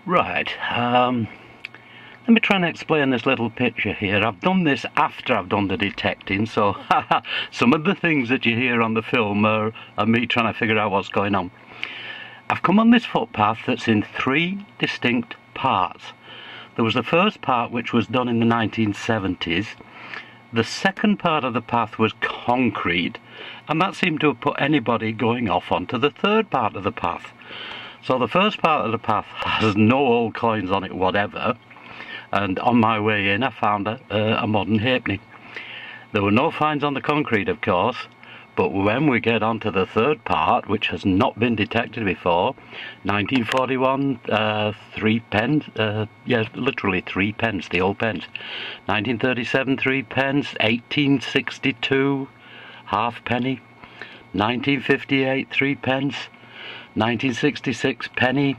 Right, let me try and explain this little picture here. I've done this after I've done the detecting, so some of the things that you hear on the film are me trying to figure out what's going on. I've come on this footpath that's in 3 distinct parts. There was the first part which was done in the 1970s. The second part of the path was concrete, and that seemed to have put anybody going off onto the third part of the path. So the first part of the path has no old coins on it whatever, and on my way in I found a modern halfpenny. There were no finds on the concrete, of course, but when we get onto the third part, which has not been detected before, 1941, 3 pence, yeah, literally 3 pence, the old pence. 1937, 3 pence, 1862, halfpenny, 1958, 3 pence, 1966, penny,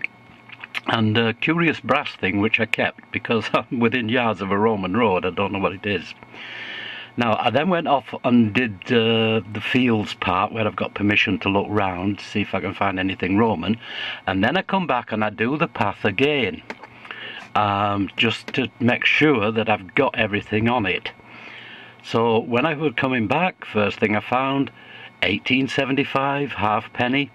and a curious brass thing which I kept because I'm within yards of a Roman road. I don't know what it is. Now, I then went off and did the fields part where I've got permission to look round, see if I can find anything Roman, and then I come back and I do the path again, just to make sure that I've got everything on it. So when I was coming back, first thing I found, 1875, halfpenny,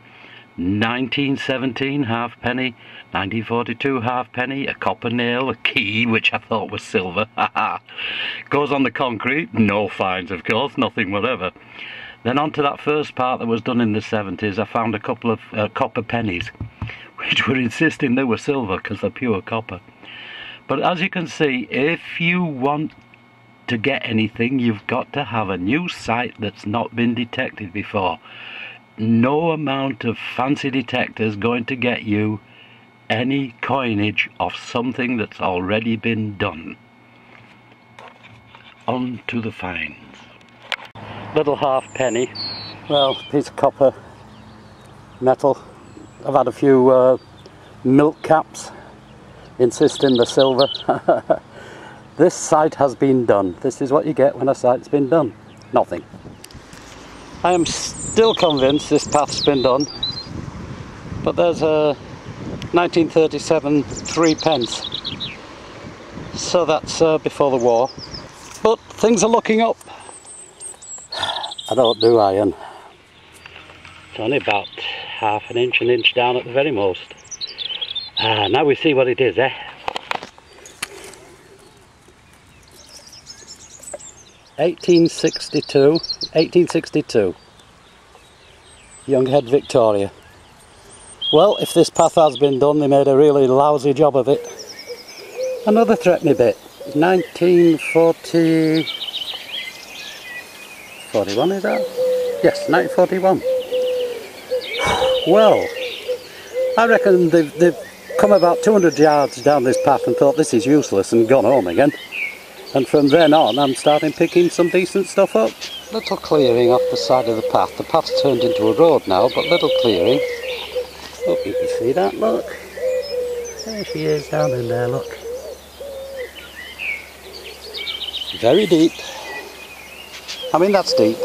1917, halfpenny, 1942, halfpenny, a copper nail, a key, which I thought was silver, goes on the concrete, no finds of course, nothing whatever. Then onto that first part that was done in the 70s, I found a couple of copper pennies, which were insisting they were silver because they're pure copper. But as you can see, if you want to get anything, you've got to have a new site that's not been detected before. No amount of fancy detector is going to get you any coinage of something that's already been done. On to the finds. Little halfpenny, well, piece of copper, metal. I've had a few milk caps insisting the silver. This site has been done. This is what you get when a site's been done. Nothing. I am still convinced this path's been done, but there's a 1937 3 pence, so that's before the war, but things are looking up. I don't do iron. It's only about half an inch down at the very most. Now we see what it is, eh? 1862, Younghead, Victoria. Well, if this path has been done, they made a really lousy job of it. Another threepenny bit, 1940, 41 is that? Yes, 1941. Well, I reckon they've come about 200 yards down this path and thought this is useless and gone home again. And from then on, I'm starting picking some decent stuff up. Little clearing off the side of the path. The path's turned into a road now, but little clearing. Look, you can see that, look. There she is down in there, look. Very deep. I mean, that's deep.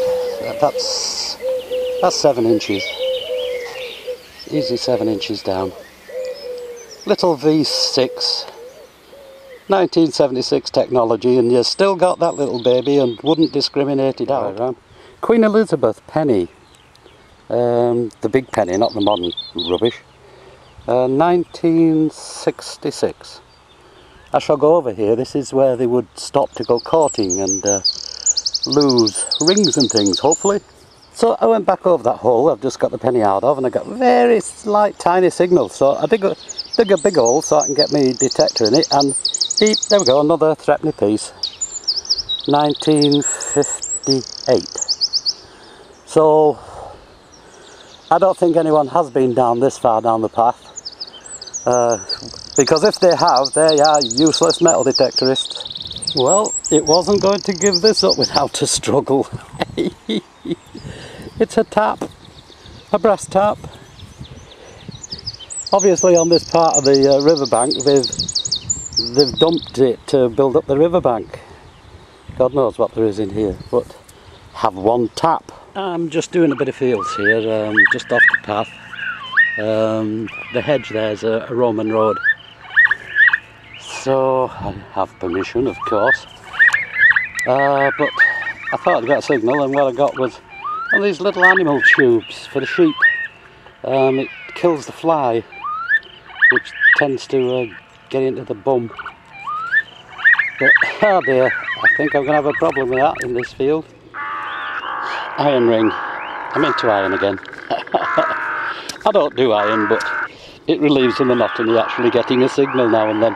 That's 7 inches. Easy 7 inches down. Little V6. 1976 technology, and you still got that little baby and wouldn't discriminate it out. Right. Queen Elizabeth penny, the big penny, not the modern rubbish, 1966. I shall go over here. This is where they would stop to go courting and lose rings and things, hopefully. So I went back over that hole I've just got the penny out of, and I got very slight tiny signals, so I dig a big hole so I can get my detector in it, and beep, there we go, another threepenny piece. 1958. So I don't think anyone has been down this far down the path, because if they have, they are useless metal detectorists. Well, it wasn't going to give this up without a struggle. It's a tap, a brass tap. Obviously on this part of the riverbank they've dumped it to build up the riverbank. God knows what there is in here, but have one tap. I'm just doing a bit of fields here, just off the path. The hedge there's a Roman road. so I have permission, of course. But I thought I got a signal, and what I got was one of these little animal tubes for the sheep. It kills the fly, which tends to get into the bum. But oh dear, I think I'm going to have a problem with that in this field. Iron ring. I'm into iron again. I don't do iron, but it relieves the monotony actually getting a signal now and then.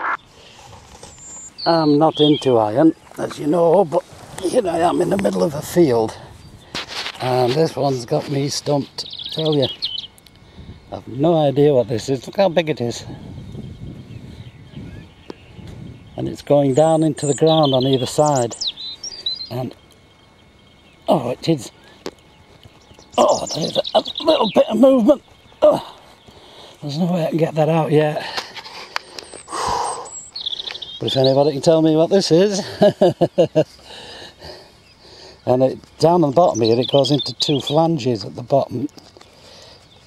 I'm not into iron, as you know, but here I am in the middle of a field. And this one's got me stumped, I tell you. I've no idea what this is. Look how big it is. And it's going down into the ground on either side. And oh, it is. Oh, there's a little bit of movement. Oh, there's no way I can get that out yet. But if anybody can tell me what this is. And down on the bottom here, it goes into two flanges at the bottom.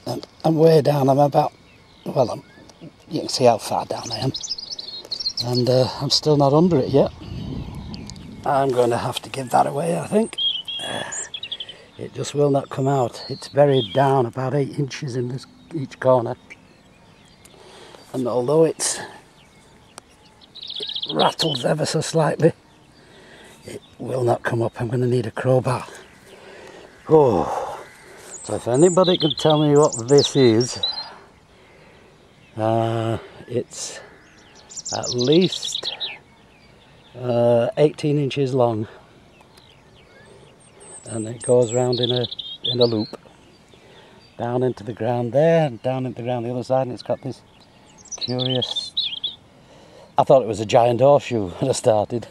And I'm way down. I'm about, well, you can see how far down I am. And I'm still not under it yet. I'm going to have to give that away, I think. It just will not come out. It's buried down about 8 inches in each corner. And although it rattles ever so slightly, it will not come up. I'm going to need a crowbar. Oh, so if anybody can tell me what this is, it's at least 18 inches long, and it goes round in a loop down into the ground there and down into the ground the other side, and it's got this curious, I thought it was a giant horseshoe when I started.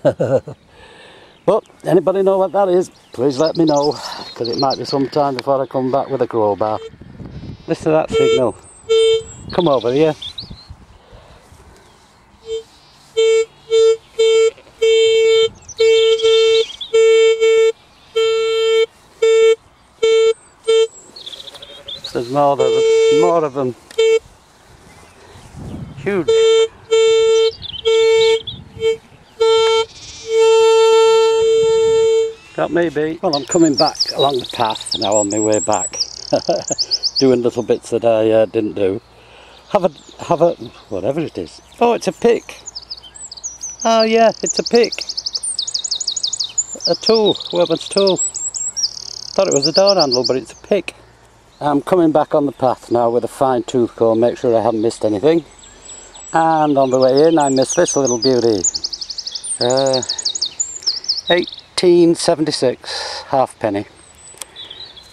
But anybody know what that is, please let me know, because it might be some time before I come back with a crowbar. Listen to that signal. Come over here. There's more of them. Huge. That may be. Well, I'm coming back along the path now on my way back, doing little bits that I didn't do. Have a whatever it is. Oh, it's a pick. Oh yeah, it's a pick. A tool, workman's tool. Thought it was a door handle, but it's a pick. I'm coming back on the path now with a fine tooth comb, make sure I haven't missed anything. And on the way in, I missed this little beauty. 1876, halfpenny.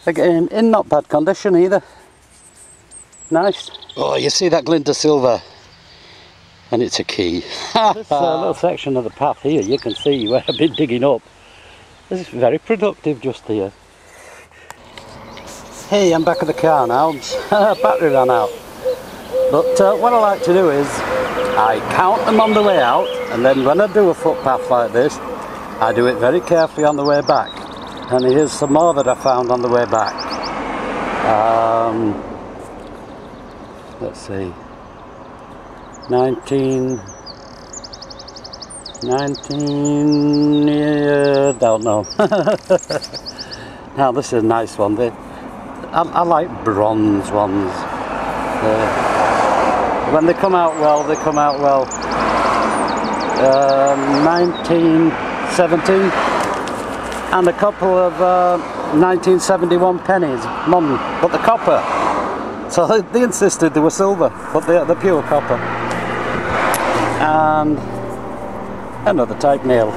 Again, in not bad condition either. Nice. Oh, you see that glint of silver? And it's a key. This little section of the path here, you can see where I've been digging up. This is very productive just here. Hey, I'm back at the car now. Battery ran out. But what I like to do is, I count them on the way out, and then when I do a footpath like this, I do it very carefully on the way back. And here's some more that I found on the way back. Let's see. 19, don't know. Now this is a nice one. I like bronze ones. When they come out well, they come out well. 1970 and a couple of 1971 pennies, modern, but the copper. So they insisted they were silver, but they're pure copper. And another type nail.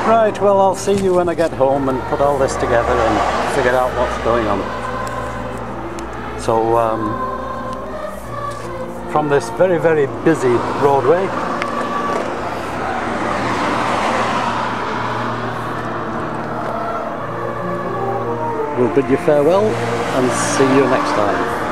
Right, well, I'll see you when I get home and put all this together and figure out what's going on. So from this very, very busy roadway, we'll bid you farewell and see you next time.